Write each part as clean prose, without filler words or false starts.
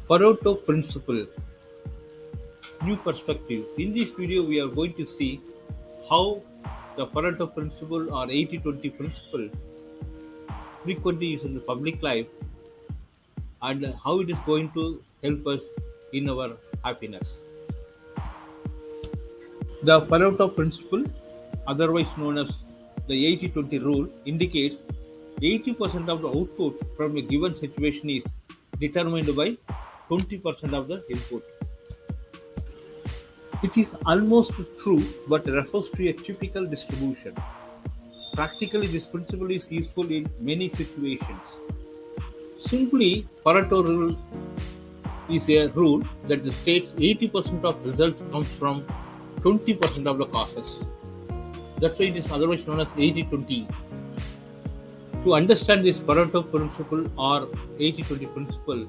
Pareto principle, new perspective. In this video, we are going to see how the Pareto principle or 80-20 principle frequently used in the public life and how it is going to help us in our happiness. The Pareto principle, otherwise known as the 80-20 rule, indicates 80% of the output from a given situation is determined by 20% of the input. It is almost true but refers to a typical distribution. Practically, this principle is useful in many situations. Simply, Pareto rule is a rule that states 80% of results comes from 20% of the causes. That's why it is otherwise known as 80-20. To understand this Pareto principle or 80-20 principle,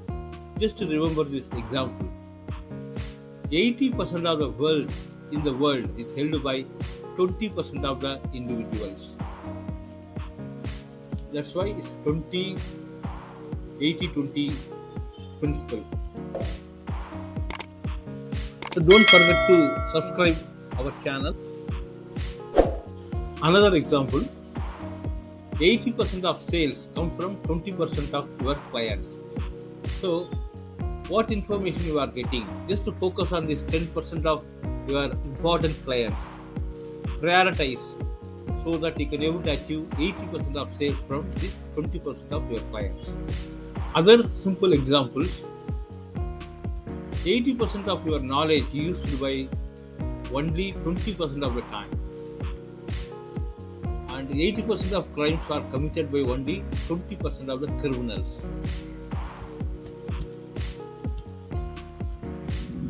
just to remember this example. 80% of the wealth in the world is held by 20% of the individuals. That's why it's 80-20 principle. So don't forget to subscribe our channel. Another example, 80% of sales come from 20% of your clients. So what information you are getting, just to focus on this 10% of your important clients. Prioritize so that you can able to achieve 80% of sales from this 20% of your clients. Other simple examples, 80% of your knowledge used by only 20% of the time, and 80% of crimes are committed by only 20% of the criminals.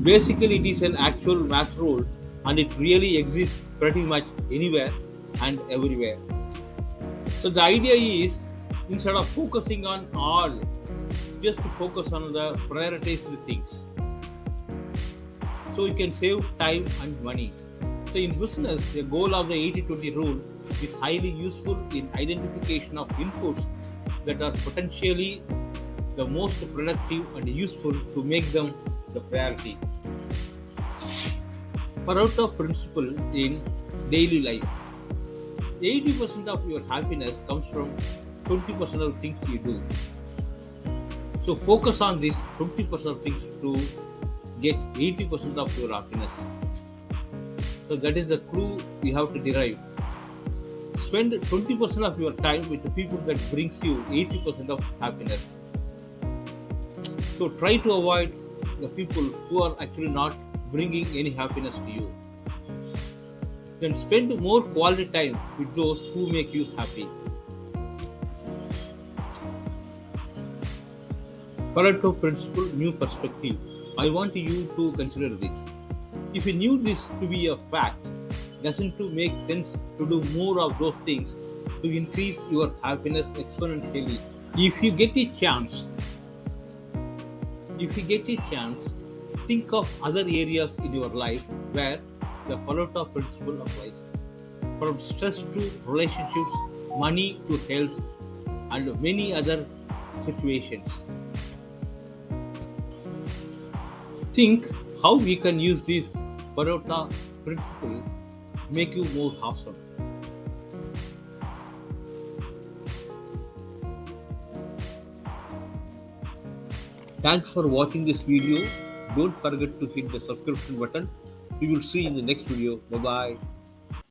Basically, it is an actual math rule and it really exists pretty much anywhere and everywhere. So the idea is, instead of focusing on all, just to focus on the prioritized things. So you can save time and money. So in business, the goal of the 80-20 rule is highly useful in identification of inputs that are potentially the most productive and useful to make them the priority. Pareto principle in daily life. 80% of your happiness comes from 20% of things you do. So focus on these 20% of things to get 80% of your happiness. So that is the clue you have to derive. Spend 20% of your time with the people that brings you 80% of happiness. So try to avoid the people who are actually not bringing any happiness to you. Then spend more quality time with those who make you happy. Pareto principle, new perspective. I want you to consider this. If you knew this to be a fact, doesn't it make sense to do more of those things to increase your happiness exponentially? If you get a chance, think of other areas in your life where the Pareto principle applies. From stress to relationships, money to health, and many other situations. Think how we can use this Pareto principle to make you more awesome. Thanks for watching this video. Don't forget to hit the subscription button. We will see you in the next video. Bye bye.